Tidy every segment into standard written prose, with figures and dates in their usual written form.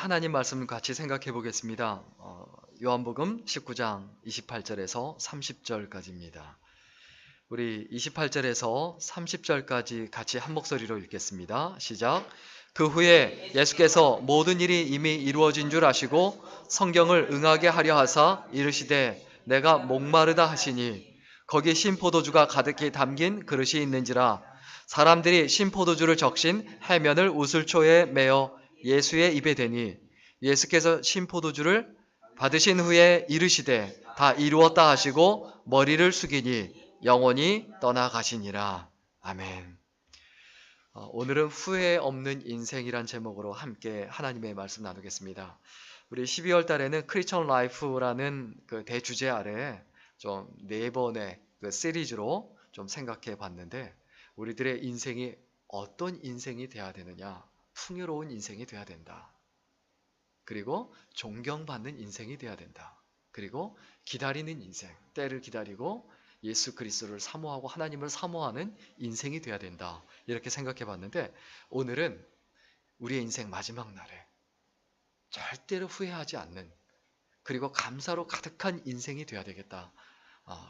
하나님 말씀 같이 생각해 보겠습니다. 요한복음 19장 28절에서 30절까지입니다. 우리 28절에서 30절까지 같이 한 목소리로 읽겠습니다. 시작. 그 후에 예수께서 모든 일이 이미 이루어진 줄 아시고 성경을 응하게 하려 하사 이르시되 내가 목마르다 하시니 거기 신포도주가 가득히 담긴 그릇이 있는지라 사람들이 신포도주를 적신 해면을 우슬초에 메어 예수의 입에 대니 예수께서 신포도주를 받으신 후에 이르시되 다 이루었다 하시고 머리를 숙이니 영원히 떠나가시니라. 아멘. 오늘은 후회 없는 인생이란 제목으로 함께 하나님의 말씀 나누겠습니다. 우리 12월 달에는 크리스천 라이프라는 그 대주제 아래 좀 4번의 그 시리즈로 좀 생각해 봤는데 우리들의 인생이 어떤 인생이 돼야 되느냐? 풍요로운 인생이 돼야 된다. 그리고 존경받는 인생이 돼야 된다. 그리고 기다리는 인생, 때를 기다리고 예수 그리스도를 사모하고 하나님을 사모하는 인생이 돼야 된다. 이렇게 생각해 봤는데 오늘은 우리의 인생 마지막 날에 절대로 후회하지 않는 그리고 감사로 가득한 인생이 돼야 되겠다.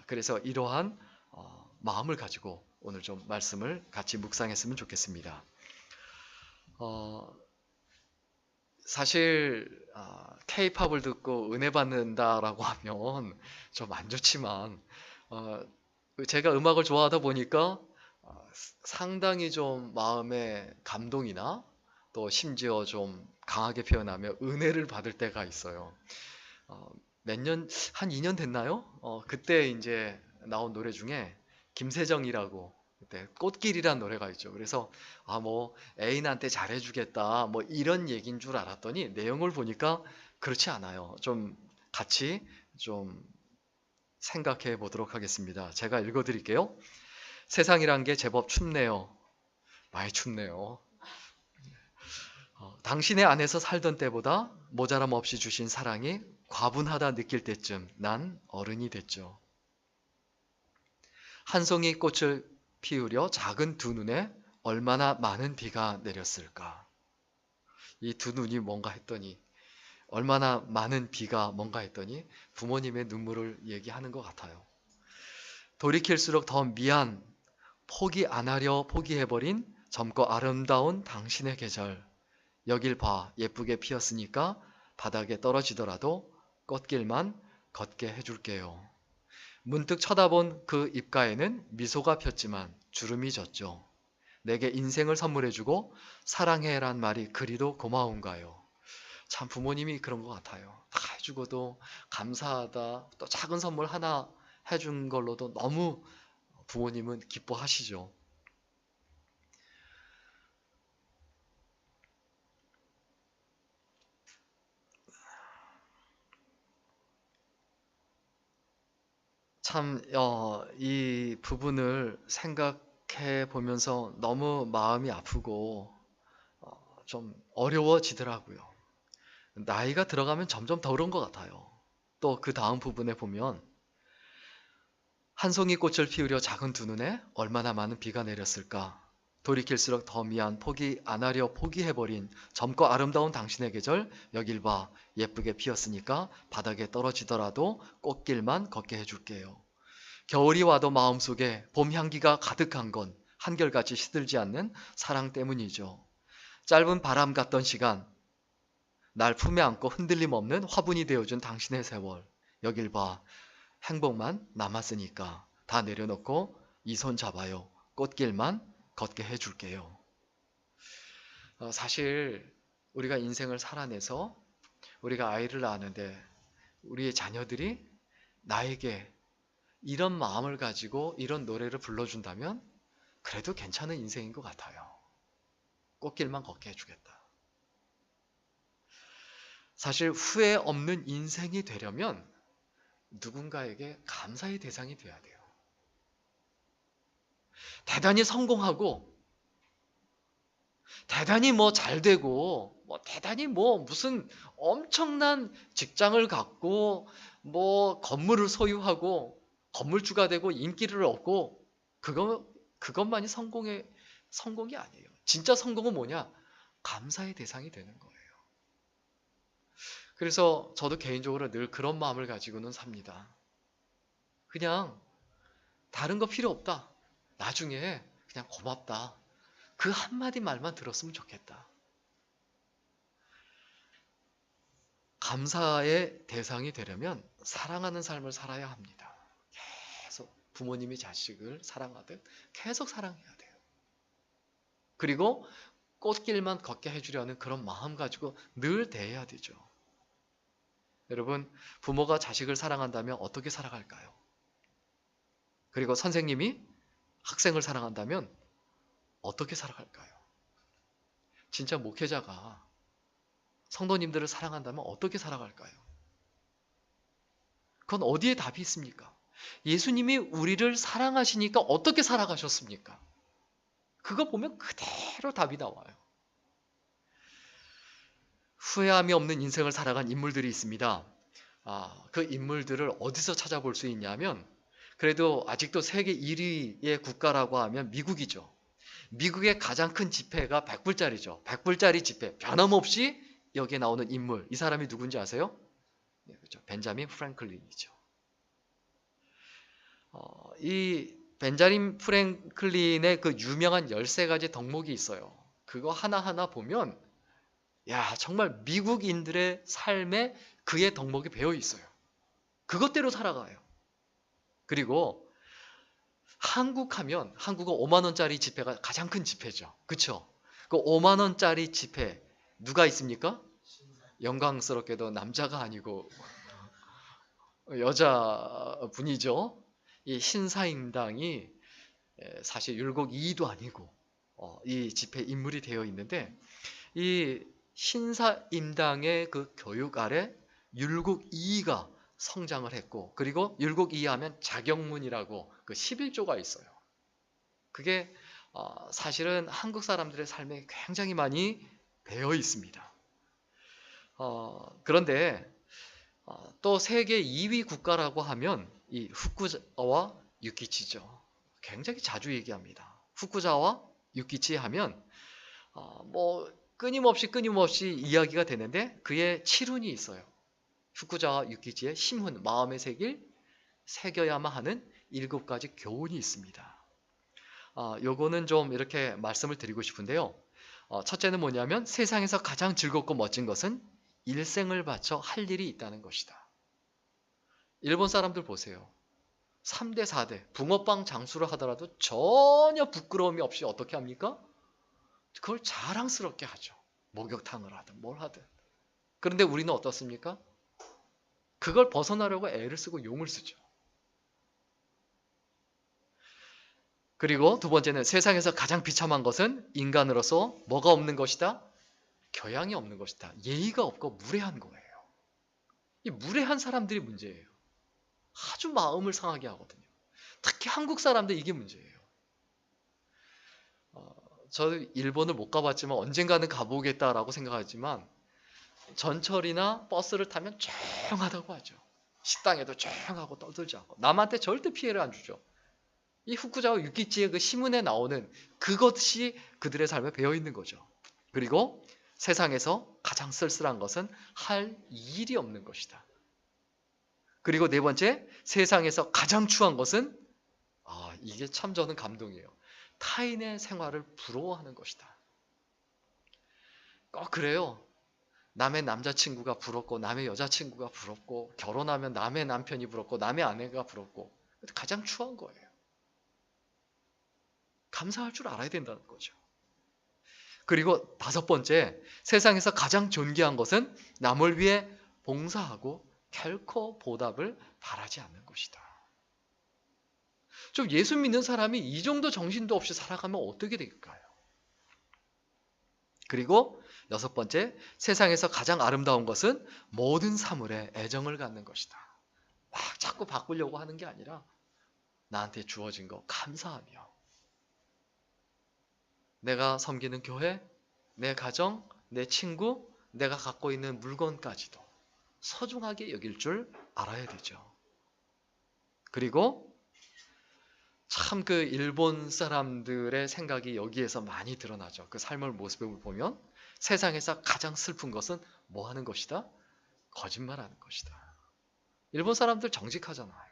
그래서 이러한 마음을 가지고 오늘 좀 말씀을 같이 묵상했으면 좋겠습니다. 사실 K-팝을 듣고 은혜 받는다라고 하면 좀 안 좋지만 제가 음악을 좋아하다 보니까 상당히 좀 마음의 감동이나 또 심지어 좀 강하게 표현하며 은혜를 받을 때가 있어요. 한 2년 됐나요? 그때 이제 나온 노래 중에 김세정이라고 그때 꽃길이란 노래가 있죠. 그래서 뭐 애인한테 잘해주겠다 뭐 이런 얘기인 줄 알았더니 내용을 보니까 그렇지 않아요. 좀 같이 좀 생각해 보도록 하겠습니다. 제가 읽어드릴게요. 세상이란 게 제법 춥네요. 많이 춥네요. 당신의 안에서 살던 때보다 모자람 없이 주신 사랑이 과분하다 느낄 때쯤 난 어른이 됐죠. 한 송이 꽃을 피우려 작은 두 눈에 얼마나 많은 비가 내렸을까. 이 두 눈이 뭔가 했더니 얼마나 많은 비가 뭔가 했더니 부모님의 눈물을 얘기하는 것 같아요. 돌이킬수록 더 미안, 포기 안 하려 포기해버린 젊고 아름다운 당신의 계절. 여길 봐, 예쁘게 피었으니까 바닥에 떨어지더라도 꽃길만 걷게 해줄게요. 문득 쳐다본 그 입가에는 미소가 폈지만 주름이 졌죠. 내게 인생을 선물해주고 사랑해란 말이 그리도 고마운가요? 참 부모님이 그런 것 같아요. 다 해주고도 감사하다. 또 작은 선물 하나 해준 걸로도 너무 부모님은 기뻐하시죠. 참, 이 부분을 생각해 보면서 너무 마음이 아프고 좀 어려워지더라고요. 나이가 들어가면 점점 더 그런 것 같아요. 또 그 다음 부분에 보면 한 송이 꽃을 피우려 작은 두 눈에 얼마나 많은 비가 내렸을까. 돌이킬수록 더 미안, 포기 안 하려 포기해버린 젊고 아름다운 당신의 계절 여길 봐, 예쁘게 피었으니까 바닥에 떨어지더라도 꽃길만 걷게 해줄게요. 겨울이 와도 마음속에 봄 향기가 가득한 건 한결같이 시들지 않는 사랑 때문이죠. 짧은 바람 같던 시간, 날 품에 안고 흔들림 없는 화분이 되어준 당신의 세월 여길 봐, 행복만 남았으니까 다 내려놓고 이 손 잡아요. 꽃길만 걷게 해줄게요. 사실 우리가 인생을 살아내서 우리가 아이를 낳았는데 우리의 자녀들이 나에게 이런 마음을 가지고 이런 노래를 불러준다면 그래도 괜찮은 인생인 것 같아요. 꽃길만 걷게 해주겠다. 사실 후회 없는 인생이 되려면 누군가에게 감사의 대상이 돼야 돼요. 대단히 성공하고 대단히 잘 되고 대단히 무슨 엄청난 직장을 갖고 건물을 소유하고 건물주가 되고 인기를 얻고 그것만이 성공이 아니에요. 진짜 성공은 뭐냐? 감사의 대상이 되는 거예요. 그래서 저도 개인적으로 늘 그런 마음을 가지고는 삽니다. 그냥 다른 거 필요 없다. 나중에 그냥 고맙다. 그 한마디 말만 들었으면 좋겠다. 감사의 대상이 되려면 사랑하는 삶을 살아야 합니다. 계속 부모님이 자식을 사랑하듯 계속 사랑해야 돼요. 그리고 꽃길만 걷게 해주려는 그런 마음 가지고 늘 대해야 되죠. 여러분, 부모가 자식을 사랑한다면 어떻게 살아갈까요? 그리고 선생님이 학생을 사랑한다면 어떻게 살아갈까요? 진짜 목회자가 성도님들을 사랑한다면 어떻게 살아갈까요? 그건 어디에 답이 있습니까? 예수님이 우리를 사랑하시니까 어떻게 살아가셨습니까? 그거 보면 그대로 답이 나와요. 후회함이 없는 인생을 살아간 인물들이 있습니다. 그 인물들을 어디서 찾아볼 수 있냐면 그래도 아직도 세계 1위의 국가라고 하면 미국이죠. 미국의 가장 큰 지폐가 100불짜리죠. 100불짜리 지폐. 변함없이 여기에 나오는 인물. 이 사람이 누군지 아세요? 네, 그렇죠. 벤자민 프랭클린이죠. 이 벤자민 프랭클린의 그 유명한 13가지 덕목이 있어요. 그거 하나하나 보면 야, 정말 미국인들의 삶에 그의 덕목이 배어 있어요. 그것대로 살아가요. 그리고 한국하면 한국은 5만 원짜리 지폐가 가장 큰 지폐죠. 그렇죠? 그 5만 원짜리 지폐 누가 있습니까? 영광스럽게도 남자가 아니고 여자분이죠. 이 신사임당이 사실 율곡 2도 아니고 이 지폐 인물이 되어 있는데 이 신사임당의 그 교육 아래 율곡 2가 성장을 했고 그리고 율곡 2 하면 자경문이라고 그 11조가 있어요. 그게 사실은 한국 사람들의 삶에 굉장히 많이 배어 있습니다. 그런데 또 세계 2위 국가라고 하면 이 후쿠자와 유키치죠. 굉장히 자주 얘기합니다. 후쿠자와 유키치 하면 뭐 끊임없이 이야기가 되는데 그의 칠훈이 있어요. 후쿠자와 유키치의 심훈, 마음에 새겨야만 하는 7가지 교훈이 있습니다. 요거는 좀 이렇게 말씀을 드리고 싶은데요. 첫째는 뭐냐면 세상에서 가장 즐겁고 멋진 것은 일생을 바쳐 할 일이 있다는 것이다. 일본 사람들 보세요. 3대, 4대 붕어빵 장수를 하더라도 전혀 부끄러움이 없이 어떻게 합니까? 그걸 자랑스럽게 하죠. 목욕탕을 하든 뭘 하든. 그런데 우리는 어떻습니까? 그걸 벗어나려고 애를 쓰고 용을 쓰죠. 그리고 두 번째는 세상에서 가장 비참한 것은 인간으로서 뭐가 없는 것이다? 교양이 없는 것이다. 예의가 없고 무례한 거예요. 이 무례한 사람들이 문제예요. 아주 마음을 상하게 하거든요. 특히 한국 사람들 이게 문제예요. 저도 일본을 못 가봤지만 언젠가는 가보겠다라고 생각하지만 전철이나 버스를 타면 조용하다고 하죠. 식당에도 조용하고 떠들지 않고 남한테 절대 피해를 안 주죠. 이 후쿠자와 유키치의 그 시문에 나오는 그것이 그들의 삶에 배어 있는 거죠. 그리고 세상에서 가장 쓸쓸한 것은 할 일이 없는 것이다. 그리고 네 번째, 세상에서 가장 추한 것은 이게 참 저는 감동이에요. 타인의 생활을 부러워하는 것이다. 그래요. 남의 남자친구가 부럽고 남의 여자친구가 부럽고 결혼하면 남의 남편이 부럽고 남의 아내가 부럽고 가장 추한 거예요. 감사할 줄 알아야 된다는 거죠. 그리고 다섯 번째, 세상에서 가장 존귀한 것은 남을 위해 봉사하고 결코 보답을 바라지 않는 것이다. 좀 예수 믿는 사람이 이 정도 정신도 없이 살아가면 어떻게 될까요? 그리고 여섯 번째, 세상에서 가장 아름다운 것은 모든 사물에 애정을 갖는 것이다. 막 자꾸 바꾸려고 하는 게 아니라 나한테 주어진 거 감사하며 내가 섬기는 교회, 내 가정, 내 친구, 내가 갖고 있는 물건까지도 소중하게 여길 줄 알아야 되죠. 그리고 참 그 일본 사람들의 생각이 여기에서 많이 드러나죠. 그 삶의 모습을 보면 세상에서 가장 슬픈 것은 뭐 하는 것이다? 거짓말하는 것이다. 일본 사람들 정직하잖아요.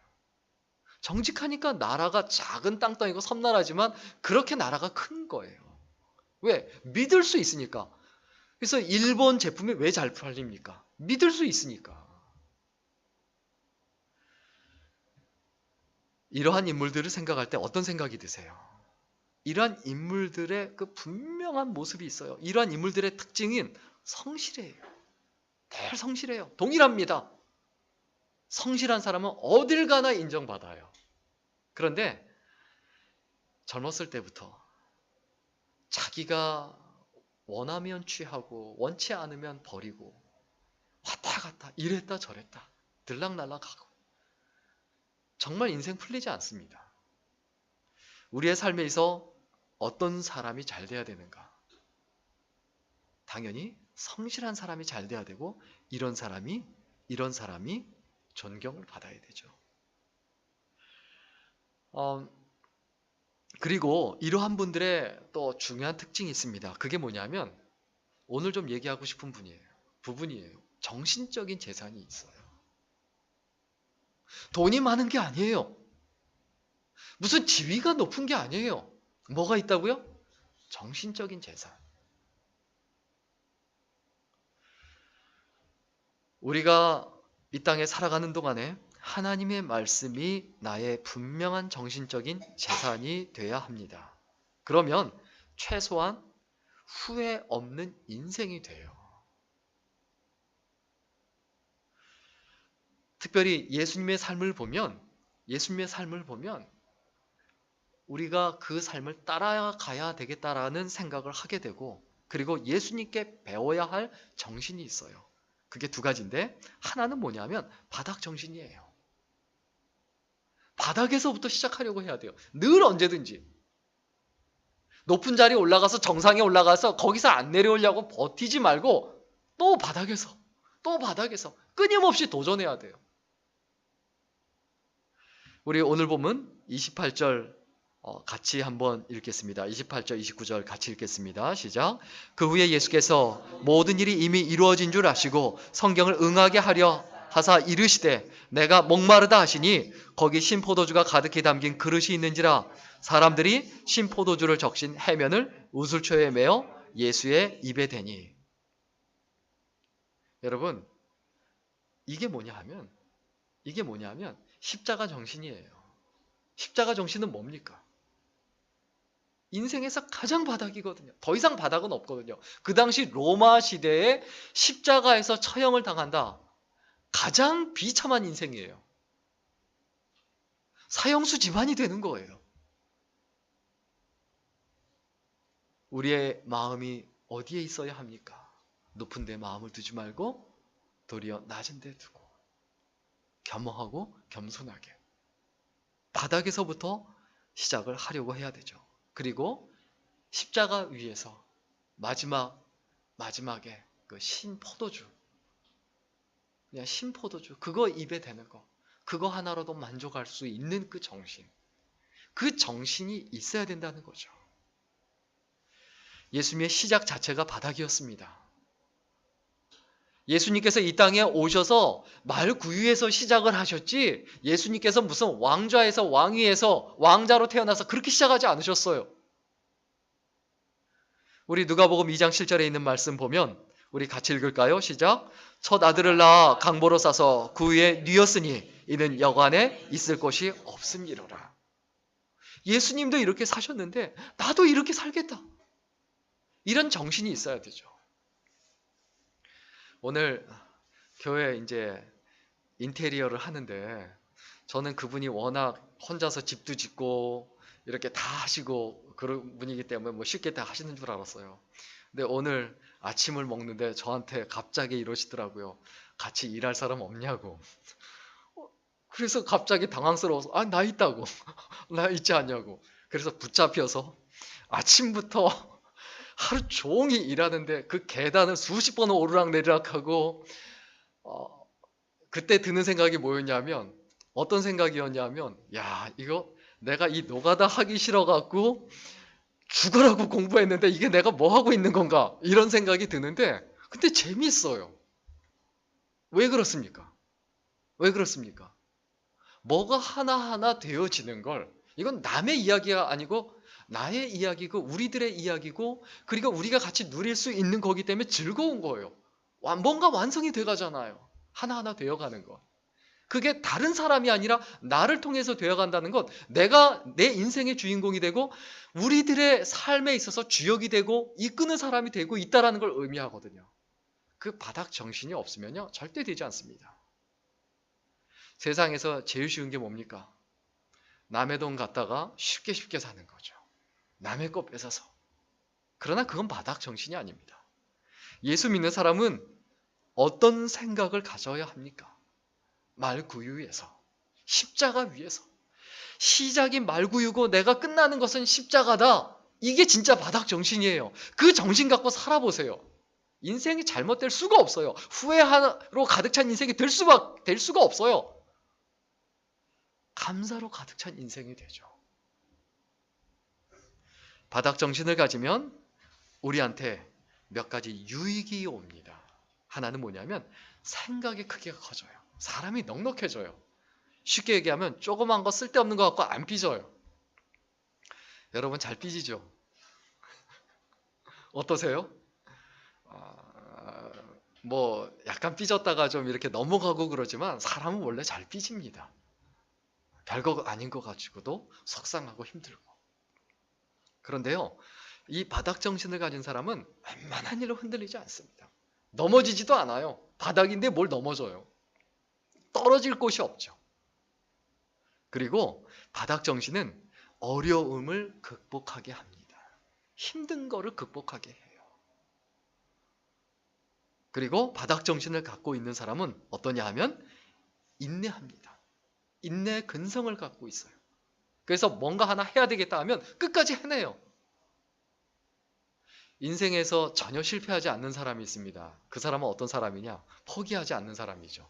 정직하니까 나라가 작은 땅덩이고 섬나라지만 그렇게 나라가 큰 거예요. 왜? 믿을 수 있으니까. 그래서 일본 제품이 왜 잘 팔립니까? 믿을 수 있으니까. 이러한 인물들을 생각할 때 어떤 생각이 드세요? 이러한 인물들의 그 분명한 모습이 있어요. 이러한 인물들의 특징은 성실해요. 늘 성실해요. 동일합니다. 성실한 사람은 어딜 가나 인정받아요. 그런데 젊었을 때부터 자기가 원하면 취하고 원치 않으면 버리고 왔다 갔다 이랬다 저랬다 들락날락하고 정말 인생 풀리지 않습니다. 우리의 삶에 있어 어떤 사람이 잘 돼야 되는가? 당연히 성실한 사람이 잘 돼야 되고 이런 사람이 존경을 받아야 되죠. 그리고 이러한 분들의 또 중요한 특징이 있습니다. 그게 뭐냐면 오늘 좀 얘기하고 싶은 부분이에요. 정신적인 재산이 있어요. 돈이 많은 게 아니에요. 무슨 지위가 높은 게 아니에요. 뭐가 있다고요? 정신적인 재산. 우리가 이 땅에 살아가는 동안에 하나님의 말씀이 나의 분명한 정신적인 재산이 돼야 합니다. 그러면 최소한 후회 없는 인생이 돼요. 특별히 예수님의 삶을 보면 우리가 그 삶을 따라가야 되겠다라는 생각을 하게 되고 그리고 예수님께 배워야 할 정신이 있어요. 그게 두 가지인데 하나는 뭐냐면 바닥 정신이에요. 바닥에서부터 시작하려고 해야 돼요. 늘 언제든지. 높은 자리에 올라가서 정상에 올라가서 거기서 안 내려오려고 버티지 말고 또 바닥에서 끊임없이 도전해야 돼요. 우리 오늘 보면 28절 같이 한번 읽겠습니다. 28절, 29절 같이 읽겠습니다. 시작. 그 후에 예수께서 모든 일이 이미 이루어진 줄 아시고 성경을 응하게 하려 하사 이르시되 내가 목마르다 하시니 거기 신포도주가 가득히 담긴 그릇이 있는지라 사람들이 신포도주를 적신 해면을 우슬초에 메어 예수의 입에 대니. 여러분 이게 뭐냐 하면 십자가 정신이에요. 십자가 정신은 뭡니까? 인생에서 가장 바닥이거든요. 더 이상 바닥은 없거든요. 그 당시 로마 시대에 십자가에서 처형을 당한다. 가장 비참한 인생이에요. 사형수 집안이 되는 거예요. 우리의 마음이 어디에 있어야 합니까? 높은 데 마음을 두지 말고 도리어 낮은 데 두고 겸허하고 겸손하게 바닥에서부터 시작을 하려고 해야 되죠. 그리고 십자가 위에서 마지막에 그 신포도주 그거 입에 대는 거 그거 하나로도 만족할 수 있는 그 정신이 있어야 된다는 거죠. 예수님의 시작 자체가 바닥이었습니다. 예수님께서 이 땅에 오셔서 말구유에서 시작을 하셨지 예수님께서 무슨 왕좌에서 왕위에서 왕자로 태어나서 그렇게 시작하지 않으셨어요. 우리 누가복음 2장 7절에 있는 말씀 보면 우리 같이 읽을까요? 시작. 첫 아들을 낳아 강보로 싸서 그 위에 뉘었으니 이는 여관에 있을 곳이 없음이로라. 예수님도 이렇게 사셨는데 나도 이렇게 살겠다. 이런 정신이 있어야 되죠. 오늘 교회 이제 인테리어를 하는데 저는 그분이 워낙 혼자서 집도 짓고 이렇게 다 하시고 그런 분이기 때문에 뭐 쉽게 다 하시는 줄 알았어요. 근데 오늘 아침을 먹는데 저한테 갑자기 이러시더라고요. 같이 일할 사람 없냐고. 그래서 갑자기 당황스러워서 나 있다고. 나 있지 않냐고. 그래서 붙잡혀서 아침부터 하루 종일 일하는데 그 계단을 수십 번 오르락내리락하고 그때 드는 생각이 뭐였냐면 어떤 생각이었냐면 야 이거 내가 이 노가다 하기 싫어갖고 죽으라고 공부했는데 이게 내가 뭐 하고 있는 건가 이런 생각이 드는데 근데 재밌어요. 왜 그렇습니까? 왜 그렇습니까? 뭐가 하나하나 되어지는 걸, 이건 남의 이야기가 아니고 나의 이야기고 우리들의 이야기고, 그리고 우리가 같이 누릴 수 있는 거기 때문에 즐거운 거예요. 뭔가 완성이 돼가잖아요. 하나하나 되어가는 것. 그게 다른 사람이 아니라 나를 통해서 되어간다는 것, 내가 내 인생의 주인공이 되고 우리들의 삶에 있어서 주역이 되고 이끄는 사람이 되고 있다는 걸 의미하거든요. 그 바닥 정신이 없으면요, 절대 되지 않습니다. 세상에서 제일 쉬운 게 뭡니까? 남의 돈 갖다가 쉽게 쉽게 사는 거죠. 남의 거 뺏어서. 그러나 그건 바닥 정신이 아닙니다. 예수 믿는 사람은 어떤 생각을 가져야 합니까? 말구유에서, 십자가 위에서. 시작이 말구유고 내가 끝나는 것은 십자가다. 이게 진짜 바닥 정신이에요. 그 정신 갖고 살아보세요. 인생이 잘못될 수가 없어요. 후회로 가득 찬 인생이 될 수가 없어요. 감사로 가득 찬 인생이 되죠. 바닥 정신을 가지면 우리한테 몇 가지 유익이 옵니다. 하나는 뭐냐면 생각의 크기가 커져요. 사람이 넉넉해져요. 쉽게 얘기하면 조그만 거 쓸데없는 거 갖고 안 삐져요. 여러분 잘 삐지죠? 어떠세요? 뭐 약간 삐졌다가 좀 이렇게 넘어가고 그러지만 사람은 원래 잘 삐집니다. 별거 아닌 거 가지고도 속상하고 힘들고. 그런데요, 이 바닥 정신을 가진 사람은 웬만한 일로 흔들리지 않습니다. 넘어지지도 않아요. 바닥인데 뭘 넘어져요. 떨어질 곳이 없죠. 그리고 바닥 정신은 어려움을 극복하게 합니다. 힘든 거를 극복하게 해요. 그리고 바닥 정신을 갖고 있는 사람은 어떠냐 하면 인내합니다. 인내의 근성을 갖고 있어요. 그래서 뭔가 하나 해야 되겠다 하면 끝까지 해내요. 인생에서 전혀 실패하지 않는 사람이 있습니다. 그 사람은 어떤 사람이냐? 포기하지 않는 사람이죠.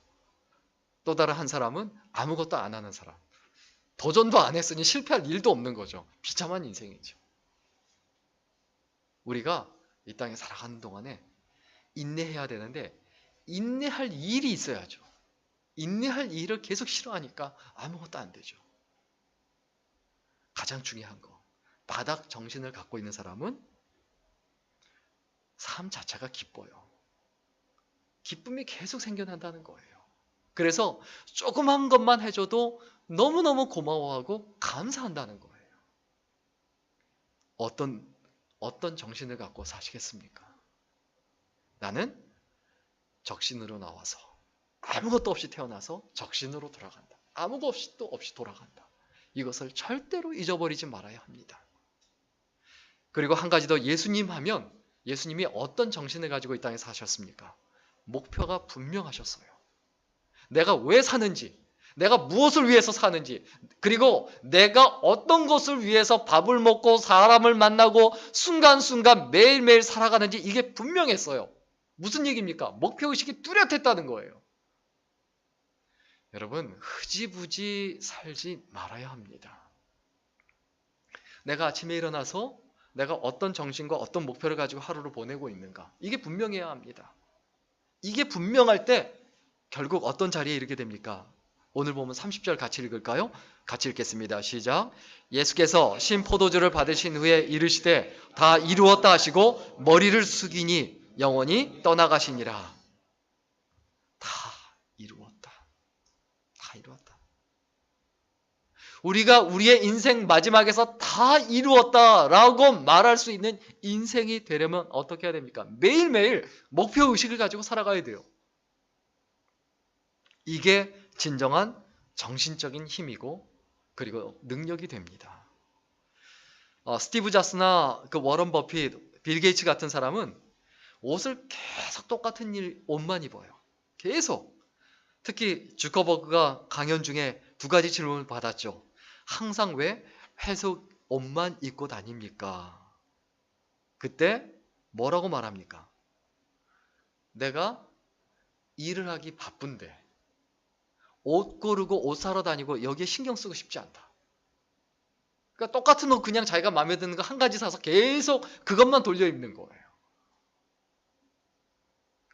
또 다른 한 사람은 아무것도 안 하는 사람. 도전도 안 했으니 실패할 일도 없는 거죠. 비참한 인생이죠. 우리가 이 땅에 살아가는 동안에 인내해야 되는데 인내할 일이 있어야죠. 인내할 일을 계속 싫어하니까 아무것도 안 되죠. 가장 중요한 거, 바닥 정신을 갖고 있는 사람은 삶 자체가 기뻐요. 기쁨이 계속 생겨난다는 거예요. 그래서 조그만 것만 해줘도 너무너무 고마워하고 감사한다는 거예요. 어떤 정신을 갖고 사시겠습니까? 나는 적신으로 나와서 아무것도 없이 태어나서 적신으로 돌아간다. 아무것도 없이 돌아간다. 이것을 절대로 잊어버리지 말아야 합니다. 그리고 한 가지 더, 예수님 하면 예수님이 어떤 정신을 가지고 이 땅에 사셨습니까? 목표가 분명하셨어요. 내가 왜 사는지, 내가 무엇을 위해서 사는지, 그리고 내가 어떤 것을 위해서 밥을 먹고 사람을 만나고 순간순간 매일매일 살아가는지 이게 분명했어요. 무슨 얘기입니까? 목표의식이 뚜렷했다는 거예요. 여러분, 흐지부지 살지 말아야 합니다. 내가 아침에 일어나서 내가 어떤 정신과 어떤 목표를 가지고 하루를 보내고 있는가, 이게 분명해야 합니다. 이게 분명할 때 결국 어떤 자리에 이르게 됩니까? 오늘 보면 30절 같이 읽을까요? 같이 읽겠습니다. 시작. 예수께서 신 포도주를 받으신 후에 이르시되 다 이루었다 하시고 머리를 숙이니 영원히 떠나가시니라. 다 이루었다. 다 이루었다. 우리가 우리의 인생 마지막에서 다 이루었다라고 말할 수 있는 인생이 되려면 어떻게 해야 됩니까? 매일매일 목표의식을 가지고 살아가야 돼요. 이게 진정한 정신적인 힘이고 그리고 능력이 됩니다. 스티브 잡스나 그 워런 버핏, 빌 게이츠 같은 사람은 옷을 계속 똑같은 옷만 입어요. 계속. 특히 주커버그가 강연 중에 두 가지 질문을 받았죠. 항상 왜 회색 옷만 입고 다닙니까? 그때 뭐라고 말합니까? 내가 일을 하기 바쁜데 옷 고르고 옷 사러 다니고 여기에 신경 쓰고 싶지 않다. 그러니까 똑같은 옷 그냥 자기가 마음에 드는 거 한 가지 사서 계속 그것만 돌려 입는 거예요.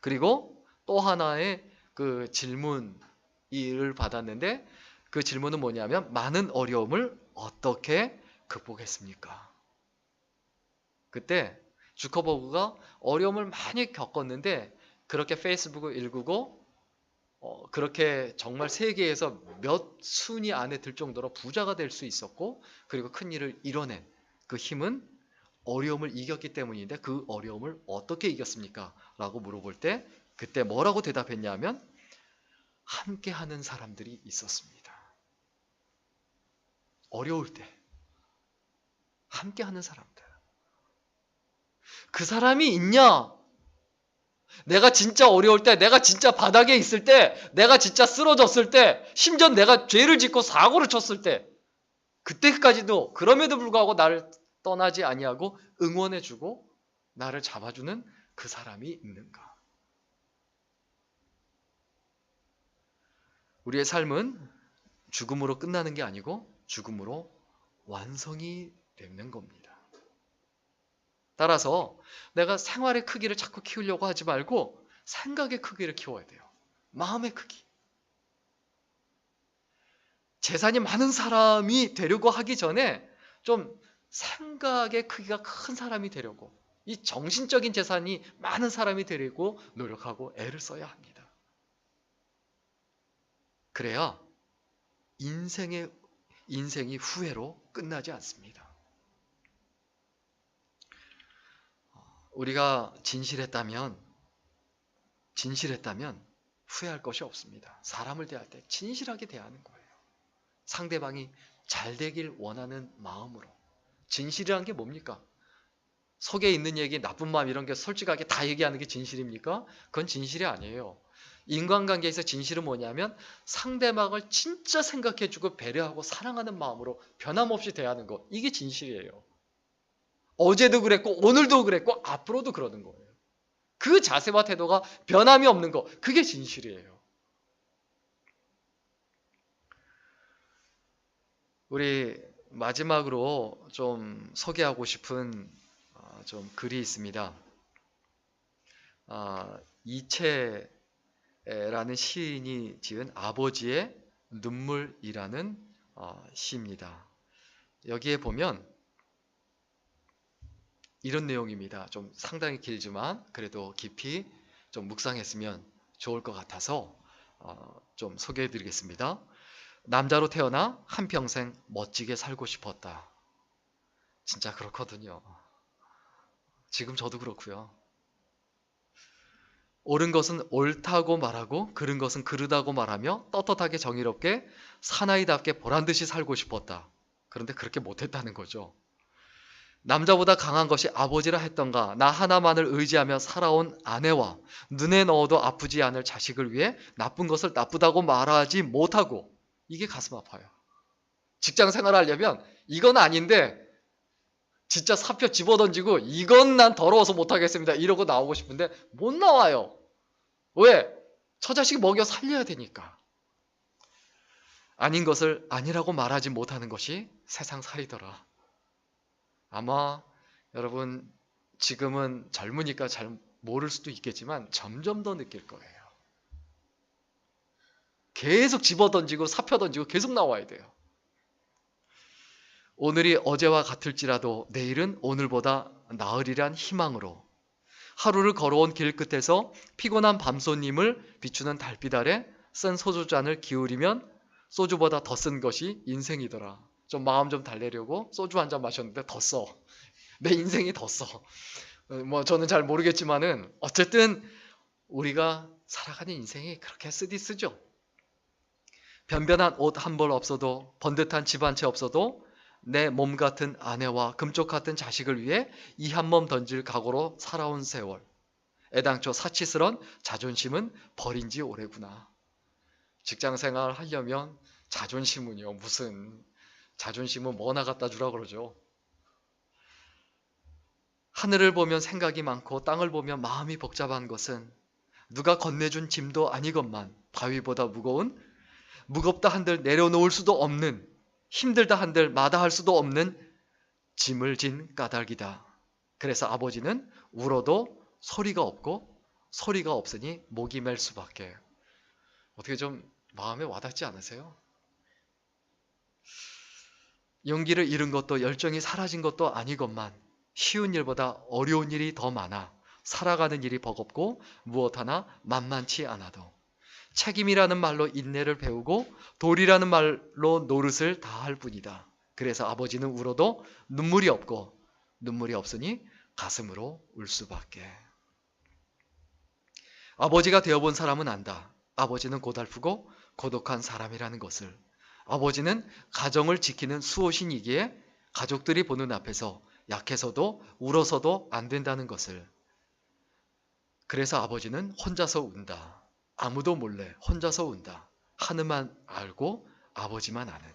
그리고 또 하나의 그 질문을 받았는데 그 질문은 뭐냐면 많은 어려움을 어떻게 극복했습니까? 그때 주커버그가 어려움을 많이 겪었는데 그렇게 페이스북을 읽고 그렇게 정말 세계에서 몇 순위 안에 들 정도로 부자가 될 수 있었고 그리고 큰 일을 이뤄낸 그 힘은 어려움을 이겼기 때문인데 그 어려움을 어떻게 이겼습니까? 라고 물어볼 때 그때 뭐라고 대답했냐면 함께하는 사람들이 있었습니다. 어려울 때 함께하는 사람들. 그 사람이 있냐? 내가 진짜 어려울 때, 내가 진짜 바닥에 있을 때, 내가 진짜 쓰러졌을 때, 심지어 내가 죄를 짓고 사고를 쳤을 때, 그때까지도 그럼에도 불구하고 나를 떠나지 아니하고 응원해주고 나를 잡아주는 그 사람이 있는가? 우리의 삶은 죽음으로 끝나는 게 아니고 죽음으로 완성이 되는 겁니다. 따라서 내가 생활의 크기를 자꾸 키우려고 하지 말고 생각의 크기를 키워야 돼요. 마음의 크기. 재산이 많은 사람이 되려고 하기 전에 좀 생각의 크기가 큰 사람이 되려고 이 정신적인 재산이 많은 사람이 되려고 노력하고 애를 써야 합니다. 그래야 인생이 후회로 끝나지 않습니다. 우리가 진실했다면 후회할 것이 없습니다. 사람을 대할 때 진실하게 대하는 거예요. 상대방이 잘 되길 원하는 마음으로. 진실이라는 게 뭡니까? 속에 있는 얘기, 나쁜 마음 이런 게 솔직하게 다 얘기하는 게 진실입니까? 그건 진실이 아니에요. 인간관계에서 진실은 뭐냐면 상대방을 진짜 생각해주고 배려하고 사랑하는 마음으로 변함없이 대하는 것. 이게 진실이에요. 어제도 그랬고 오늘도 그랬고 앞으로도 그러는 거예요. 그 자세와 태도가 변함이 없는 거. 그게 진실이에요. 우리 마지막으로 좀 소개하고 싶은 좀 글이 있습니다. 이채라는 시인이 지은 아버지의 눈물이라는 시입니다. 여기에 보면 이런 내용입니다. 좀 상당히 길지만 그래도 깊이 좀 묵상했으면 좋을 것 같아서 좀 소개해 드리겠습니다. 남자로 태어나 한평생 멋지게 살고 싶었다. 진짜 그렇거든요. 지금 저도 그렇고요. 옳은 것은 옳다고 말하고 그른 것은 그르다고 말하며 떳떳하게 정의롭게 사나이답게 보란듯이 살고 싶었다. 그런데 그렇게 못했다는 거죠. 남자보다 강한 것이 아버지라 했던가 나 하나만을 의지하며 살아온 아내와 눈에 넣어도 아프지 않을 자식을 위해 나쁜 것을 나쁘다고 말하지 못하고 이게 가슴 아파요. 직장 생활하려면 이건 아닌데 진짜 사표 집어던지고 이건 난 더러워서 못하겠습니다 이러고 나오고 싶은데 못 나와요. 왜? 저 자식 먹여 살려야 되니까. 아닌 것을 아니라고 말하지 못하는 것이 세상 살이더라. 아마 여러분 지금은 젊으니까 잘 모를 수도 있겠지만 점점 더 느낄 거예요. 계속 집어던지고 사표 던지고 계속 나와야 돼요. 오늘이 어제와 같을지라도 내일은 오늘보다 나으리란 희망으로 하루를 걸어온 길 끝에서 피곤한 밤손님을 비추는 달빛 아래 쓴 소주잔을 기울이면 소주보다 더 쓴 것이 인생이더라. 좀 마음 좀 달래려고 소주 한 잔 마셨는데 더 써. 내 인생이 더 써. 저는 잘 모르겠지만은 어쨌든 우리가 살아가는 인생이 그렇게 쓰죠. 변변한 옷 한 벌 없어도 번듯한 집 한 채 없어도 내 몸 같은 아내와 금쪽 같은 자식을 위해 이 한 몸 던질 각오로 살아온 세월. 애당초 사치스런 자존심은 버린 지 오래구나. 직장생활 하려면 자존심은요 무슨 자존심은 뭐나 갖다 주라 그러죠. 하늘을 보면 생각이 많고 땅을 보면 마음이 복잡한 것은 누가 건네준 짐도 아니건만 바위보다 무겁다 한들 내려놓을 수도 없는 힘들다 한들 마다할 수도 없는 짐을 진 까닭이다. 그래서 아버지는 울어도 소리가 없고 소리가 없으니 목이 맬 수밖에. 어떻게 좀 마음에 와닿지 않으세요? 용기를 잃은 것도 열정이 사라진 것도 아니건만 쉬운 일보다 어려운 일이 더 많아 살아가는 일이 버겁고 무엇 하나 만만치 않아도 책임이라는 말로 인내를 배우고 도리라는 말로 노릇을 다할 뿐이다. 그래서 아버지는 울어도 눈물이 없고 눈물이 없으니 가슴으로 울 수밖에. 아버지가 되어본 사람은 안다. 아버지는 고달프고 고독한 사람이라는 것을. 아버지는 가정을 지키는 수호신이기에 가족들이 보는 앞에서 약해서도 울어서도 안 된다는 것을. 그래서 아버지는 혼자서 운다. 아무도 몰래 혼자서 운다. 하느만 알고 아버지만 아는.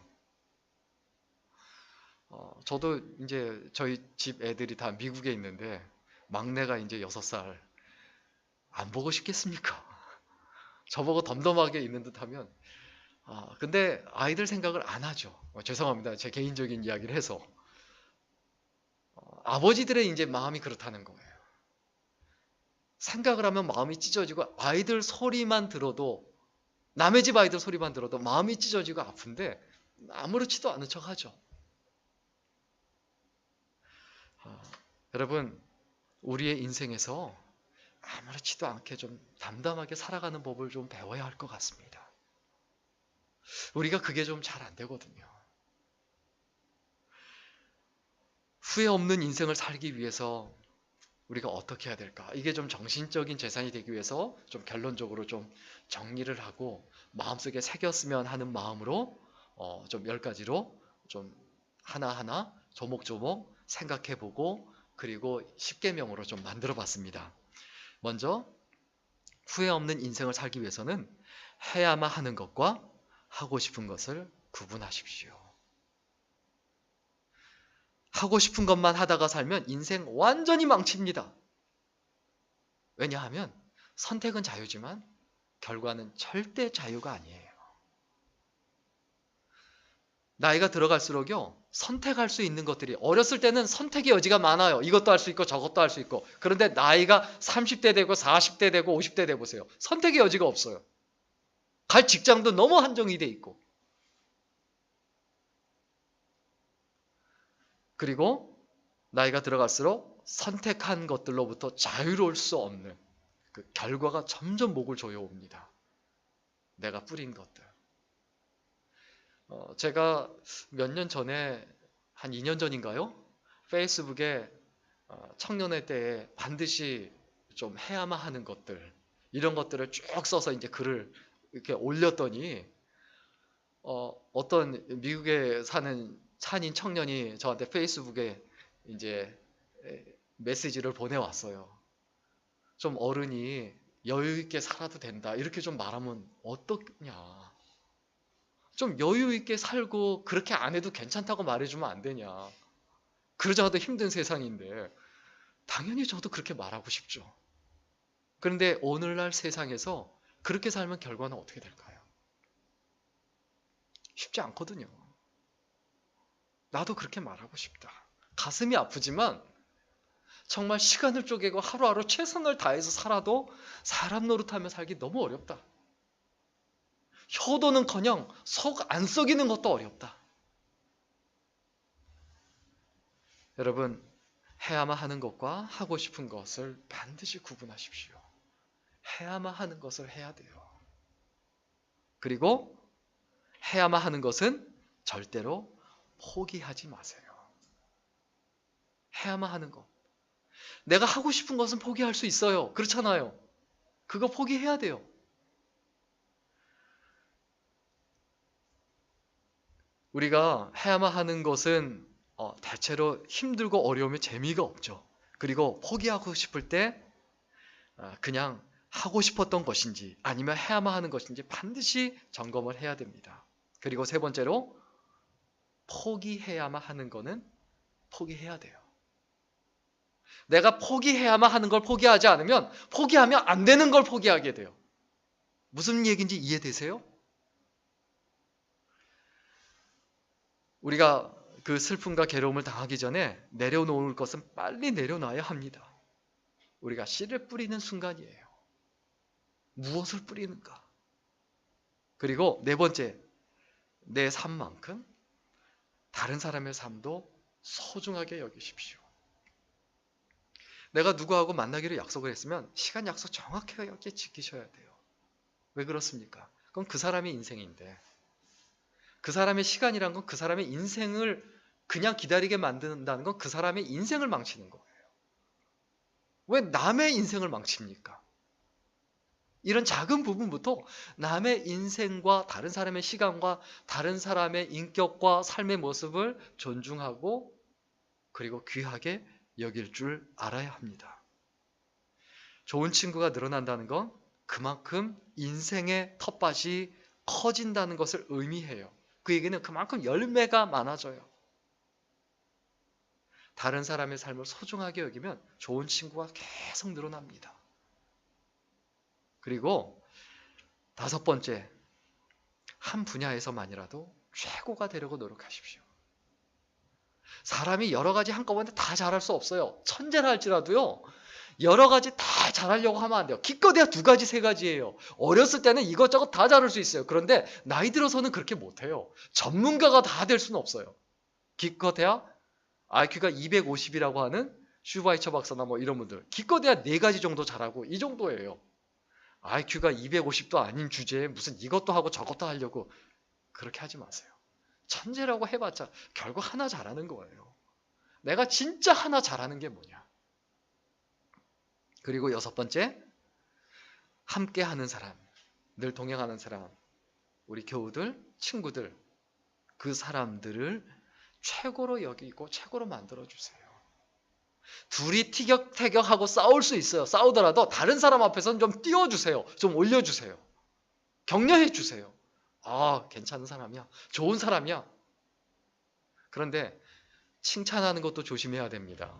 저도 이제 저희 집 애들이 다 미국에 있는데 막내가 이제 6살. 안 보고 싶겠습니까? 저보고 덤덤하게 있는 듯 하면 근데 아이들 생각을 안 하죠. 죄송합니다. 제 개인적인 이야기를 해서. 아버지들의 이제 마음이 그렇다는 거예요. 생각을 하면 마음이 찢어지고 아이들 소리만 들어도 남의 집 아이들 소리만 들어도 마음이 찢어지고 아픈데 아무렇지도 않은 척 하죠. 여러분 우리의 인생에서 아무렇지도 않게 좀 담담하게 살아가는 법을 좀 배워야 할 것 같습니다. 우리가 그게 좀 잘 안 되거든요. 후회 없는 인생을 살기 위해서 우리가 어떻게 해야 될까? 이게 좀 정신적인 재산이 되기 위해서 좀 결론적으로 좀 정리를 하고 마음속에 새겼으면 하는 마음으로 좀 10가지로 좀 하나하나 조목조목 생각해보고 그리고 10계명으로 좀 만들어 봤습니다. 먼저 후회 없는 인생을 살기 위해서는 해야만 하는 것과 하고 싶은 것을 구분하십시오. 하고 싶은 것만 하다가 살면 인생 완전히 망칩니다. 왜냐하면 선택은 자유지만 결과는 절대 자유가 아니에요. 나이가 들어갈수록요, 선택할 수 있는 것들이 어렸을 때는 선택의 여지가 많아요. 이것도 할 수 있고 저것도 할 수 있고. 그런데 나이가 30대 되고 40대 되고 50대 돼 보세요. 선택의 여지가 없어요. 갈 직장도 너무 한정이 돼 있고. 그리고 나이가 들어갈수록 선택한 것들로부터 자유로울 수 없는 그 결과가 점점 목을 조여옵니다. 내가 뿌린 것들. 제가 몇 년 전에 한 2년 전인가요? 페이스북에 청년의 때에 반드시 좀 해야만 하는 것들 이런 것들을 쭉 써서 이제 글을 이렇게 올렸더니 어떤 미국에 사는 산인 청년이 저한테 페이스북에 이제 메시지를 보내왔어요. 좀 어른이 여유 있게 살아도 된다 이렇게 좀 말하면 어떠냐? 좀 여유 있게 살고 그렇게 안 해도 괜찮다고 말해주면 안 되냐? 그러자도 힘든 세상인데 당연히 저도 그렇게 말하고 싶죠. 그런데 오늘날 세상에서 그렇게 살면 결과는 어떻게 될까요? 쉽지 않거든요. 나도 그렇게 말하고 싶다. 가슴이 아프지만 정말 시간을 쪼개고 하루하루 최선을 다해서 살아도 사람 노릇하며 살기 너무 어렵다. 효도는커녕 속 안 썩이는 것도 어렵다. 여러분, 해야만 하는 것과 하고 싶은 것을 반드시 구분하십시오. 해야만 하는 것을 해야 돼요. 그리고 해야만 하는 것은 절대로 포기하지 마세요. 해야만 하는 것. 내가 하고 싶은 것은 포기할 수 있어요. 그렇잖아요. 그거 포기해야 돼요. 우리가 해야만 하는 것은 대체로 힘들고 어려우면 재미가 없죠. 그리고 포기하고 싶을 때 그냥 하고 싶었던 것인지 아니면 해야만 하는 것인지 반드시 점검을 해야 됩니다. 그리고 세 번째로 포기해야만 하는 거는 포기해야 돼요. 내가 포기해야만 하는 걸 포기하지 않으면 포기하면 안 되는 걸 포기하게 돼요. 무슨 얘기인지 이해되세요? 우리가 그 슬픔과 괴로움을 당하기 전에 내려놓을 것은 빨리 내려놔야 합니다. 우리가 씨를 뿌리는 순간이에요. 무엇을 뿌리는가? 그리고 네 번째, 내 삶만큼 다른 사람의 삶도 소중하게 여기십시오. 내가 누구하고 만나기로 약속을 했으면 시간 약속 정확하게 지키셔야 돼요. 왜 그렇습니까? 그건 그 사람의 인생인데, 그 사람의 시간이란 건 그 사람의 인생을 그냥 기다리게 만든다는 건 그 사람의 인생을 망치는 거예요. 왜 남의 인생을 망칩니까? 이런 작은 부분부터 남의 인생과 다른 사람의 시간과 다른 사람의 인격과 삶의 모습을 존중하고 그리고 귀하게 여길 줄 알아야 합니다. 좋은 친구가 늘어난다는 건 그만큼 인생의 텃밭이 커진다는 것을 의미해요. 그 얘기는 그만큼 열매가 많아져요. 다른 사람의 삶을 소중하게 여기면 좋은 친구가 계속 늘어납니다. 그리고 다섯 번째, 한 분야에서만이라도 최고가 되려고 노력하십시오. 사람이 여러 가지 한꺼번에 다 잘할 수 없어요. 천재라 할지라도요, 여러 가지 다 잘하려고 하면 안 돼요. 기껏해야 두 가지, 세 가지예요. 어렸을 때는 이것저것 다 잘할 수 있어요. 그런데 나이 들어서는 그렇게 못해요. 전문가가 다 될 수는 없어요. 기껏해야 IQ가 250이라고 하는 슈바이처 박사나 뭐 이런 분들, 기껏해야 네 가지 정도 잘하고 이 정도예요. IQ가 250도 아닌 주제에 무슨 이것도 하고 저것도 하려고 그렇게 하지 마세요. 천재라고 해봤자 결국 하나 잘하는 거예요. 내가 진짜 하나 잘하는 게 뭐냐. 그리고 여섯 번째, 함께 하는 사람, 늘 동행하는 사람, 우리 교우들, 친구들, 그 사람들을 최고로 여기고 최고로 만들어주세요. 둘이 티격태격하고 싸울 수 있어요. 싸우더라도 다른 사람 앞에서는 좀 띄워주세요. 좀 올려주세요. 격려해주세요. 아, 괜찮은 사람이야. 좋은 사람이야. 그런데 칭찬하는 것도 조심해야 됩니다.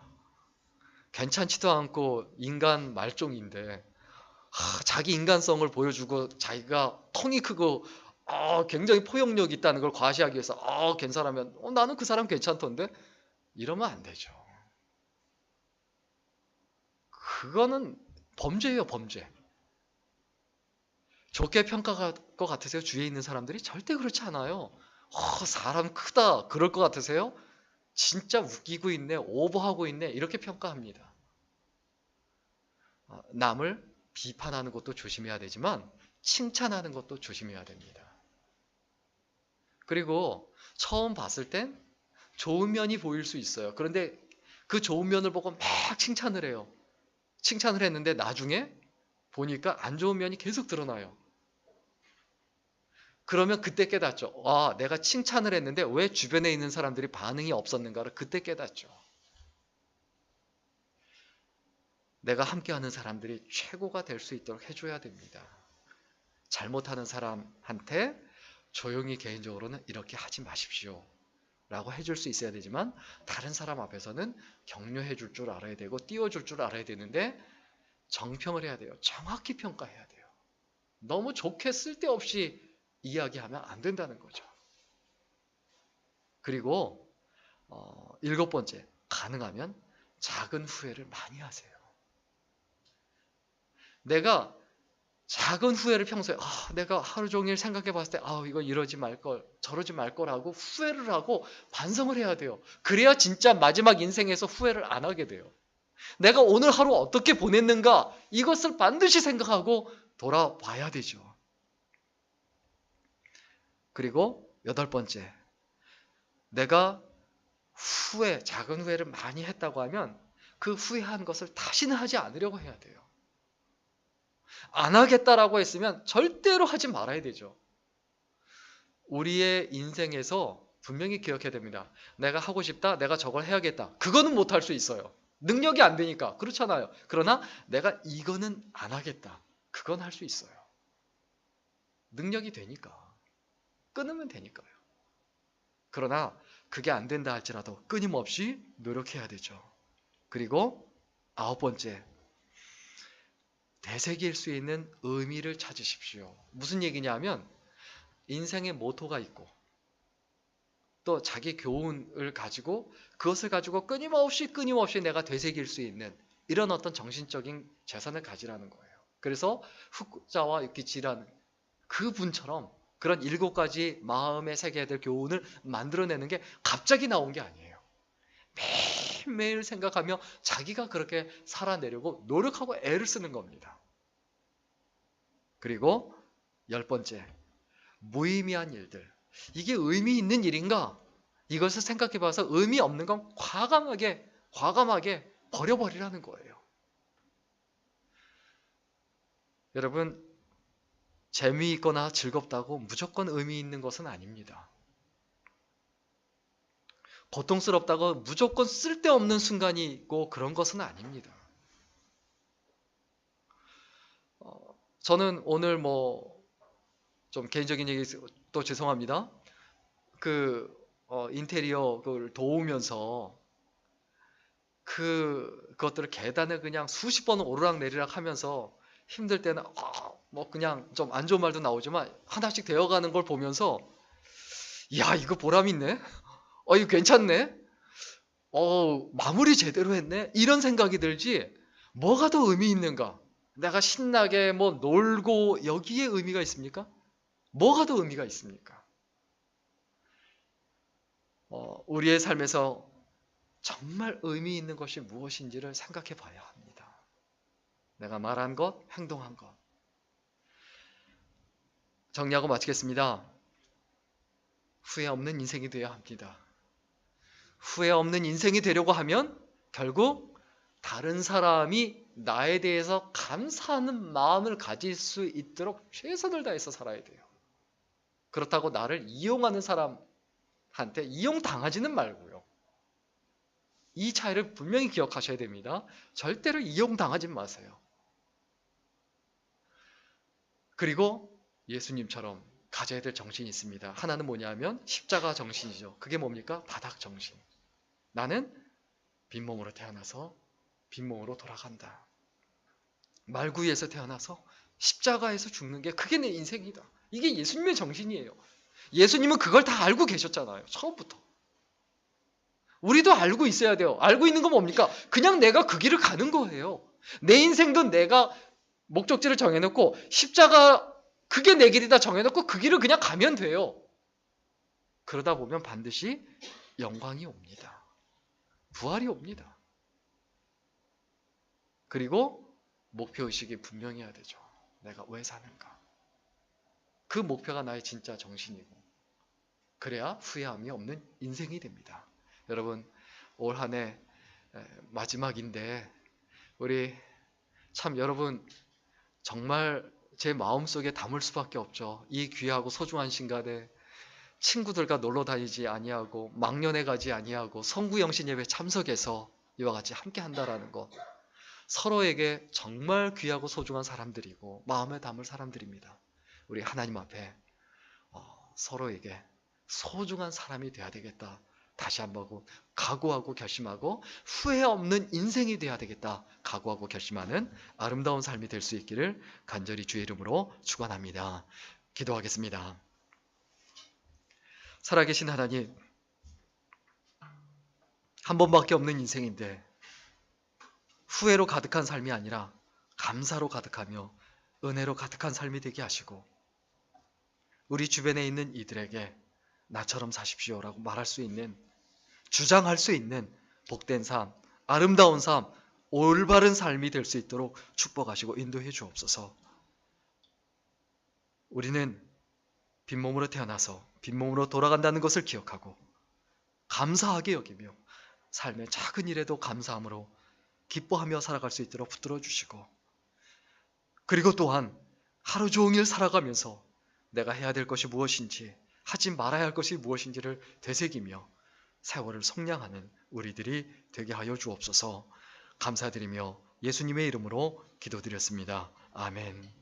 괜찮지도 않고 인간 말종인데 자기 인간성을 보여주고 자기가 통이 크고 굉장히 포용력 있다는 걸 과시하기 위해서 괜찮으면 나는 그 사람 괜찮던데 이러면 안 되죠. 그거는 범죄예요, 범죄. 좋게 평가할 것 같으세요? 주위에 있는 사람들이 절대 그렇지 않아요. 사람 크다 그럴 것 같으세요? 진짜 웃기고 있네, 오버하고 있네 이렇게 평가합니다. 남을 비판하는 것도 조심해야 되지만 칭찬하는 것도 조심해야 됩니다. 그리고 처음 봤을 땐 좋은 면이 보일 수 있어요. 그런데 그 좋은 면을 보고 막 칭찬을 해요. 칭찬을 했는데 나중에 보니까 안 좋은 면이 계속 드러나요. 그러면 그때 깨닫죠. 내가 칭찬을 했는데 왜 주변에 있는 사람들이 반응이 없었는가를 그때 깨닫죠. 내가 함께하는 사람들이 최고가 될 수 있도록 해줘야 됩니다. 잘못하는 사람한테 조용히 개인적으로는 이렇게 하지 마십시오 라고 해줄 수 있어야 되지만 다른 사람 앞에서는 격려해 줄 줄 알아야 되고 띄워줄 줄 알아야 되는데 정평을 해야 돼요. 정확히 평가해야 돼요. 너무 좋게 쓸데없이 이야기하면 안 된다는 거죠. 그리고 일곱 번째, 가능하면 작은 후회를 많이 하세요. 내가 작은 후회를 평소에 내가 하루 종일 생각해 봤을 때 이거 이러지 말걸 저러지 말걸하고 후회를 하고 반성을 해야 돼요. 그래야 진짜 마지막 인생에서 후회를 안 하게 돼요. 내가 오늘 하루 어떻게 보냈는가 이것을 반드시 생각하고 돌아봐야 되죠. 그리고 여덟 번째, 내가 작은 후회를 많이 했다고 하면 그 후회한 것을 다시는 하지 않으려고 해야 돼요. 안 하겠다라고 했으면 절대로 하지 말아야 되죠. 우리의 인생에서 분명히 기억해야 됩니다. 내가 하고 싶다, 내가 저걸 해야겠다. 그거는 못할 수 있어요. 능력이 안 되니까. 그렇잖아요. 그러나 내가 이거는 안 하겠다. 그건 할 수 있어요. 능력이 되니까. 끊으면 되니까요. 그러나 그게 안 된다 할지라도 끊임없이 노력해야 되죠. 그리고 아홉 번째, 되새길 수 있는 의미를 찾으십시오. 무슨 얘기냐면 인생의 모토가 있고 또 자기 교훈을 가지고 그것을 가지고 끊임없이 내가 되새길 수 있는 이런 어떤 정신적인 재산을 가지라는 거예요. 그래서 후쿠자와 유키치라는 그분처럼 그런 7가지 마음에 새겨야 될 교훈을 만들어내는 게 갑자기 나온 게 아니에요. 매일매일 생각하며 자기가 그렇게 살아내려고 노력하고 애를 쓰는 겁니다. 그리고 10번째, 무의미한 일들. 이게 의미 있는 일인가? 이것을 생각해 봐서 의미 없는 건 과감하게 버려버리라는 거예요. 여러분, 재미있거나 즐겁다고 무조건 의미 있는 것은 아닙니다. 고통스럽다고 무조건 쓸데없는 순간이 있고 그런 것은 아닙니다. 저는 오늘 좀 개인적인 얘기 또 죄송합니다. 인테리어를 도우면서 그것들을 계단을 그냥 수십 번은 오르락내리락 하면서 힘들 때는 그냥 좀 안 좋은 말도 나오지만 하나씩 되어가는 걸 보면서 야, 이거 보람 있네? 이거 괜찮네? 마무리 제대로 했네? 이런 생각이 들지 뭐가 더 의미 있는가? 내가 신나게 놀고 여기에 의미가 있습니까? 뭐가 더 의미가 있습니까? 우리의 삶에서 정말 의미 있는 것이 무엇인지를 생각해 봐야 합니다. 내가 말한 것, 행동한 것. 정리하고 마치겠습니다. 후회 없는 인생이 되어야 합니다. 후회 없는 인생이 되려고 하면 결국 다른 사람이 나에 대해서 감사하는 마음을 가질 수 있도록 최선을 다해서 살아야 돼요. 그렇다고 나를 이용하는 사람한테 이용당하지는 말고요. 이 차이를 분명히 기억하셔야 됩니다. 절대로 이용당하지 마세요. 그리고 예수님처럼 가져야 될 정신이 있습니다. 하나는 뭐냐면 십자가 정신이죠. 그게 뭡니까? 바닥 정신. 나는 빈몸으로 태어나서 빈몸으로 돌아간다. 말구이에서 태어나서 십자가에서 죽는 게 그게 내 인생이다. 이게 예수님의 정신이에요. 예수님은 그걸 다 알고 계셨잖아요. 처음부터. 우리도 알고 있어야 돼요. 알고 있는 건 뭡니까? 그냥 내가 그 길을 가는 거예요. 내 인생도 내가 목적지를 정해놓고 십자가 그게 내 길이다 정해놓고 그 길을 그냥 가면 돼요. 그러다 보면 반드시 영광이 옵니다. 부활이 옵니다. 그리고 목표의식이 분명해야 되죠. 내가 왜 사는가? 그 목표가 나의 진짜 정신이고 그래야 후회함이 없는 인생이 됩니다. 여러분, 올 한 해 마지막인데 우리 참 여러분 정말 제 마음속에 담을 수밖에 없죠. 이 귀하고 소중한 시간에 친구들과 놀러 다니지 아니하고 망년에 가지 아니하고 성구영신 예배 참석해서 이와 같이 함께 한다라는 것, 서로에게 정말 귀하고 소중한 사람들이고 마음에 담을 사람들입니다. 우리 하나님 앞에 서로에게 소중한 사람이 돼야 되겠다. 다시 한번 각오하고 결심하고 후회 없는 인생이 돼야 되겠다. 각오하고 결심하는 아름다운 삶이 될 수 있기를 간절히 주의 이름으로 축원합니다. 기도하겠습니다. 살아계신 하나님, 한 번밖에 없는 인생인데 후회로 가득한 삶이 아니라 감사로 가득하며 은혜로 가득한 삶이 되게 하시고 우리 주변에 있는 이들에게 나처럼 사십시오라고 말할 수 있는, 주장할 수 있는 복된 삶, 아름다운 삶, 올바른 삶이 될 수 있도록 축복하시고 인도해 주옵소서. 우리는 빈몸으로 태어나서 빈몸으로 돌아간다는 것을 기억하고 감사하게 여기며 삶의 작은 일에도 감사함으로 기뻐하며 살아갈 수 있도록 붙들어 주시고, 그리고 또한 하루 종일 살아가면서 내가 해야 될 것이 무엇인지, 하지 말아야 할 것이 무엇인지를 되새기며 세월을 속량하는 우리들이 되게 하여 주옵소서. 감사드리며 예수님의 이름으로 기도드렸습니다. 아멘.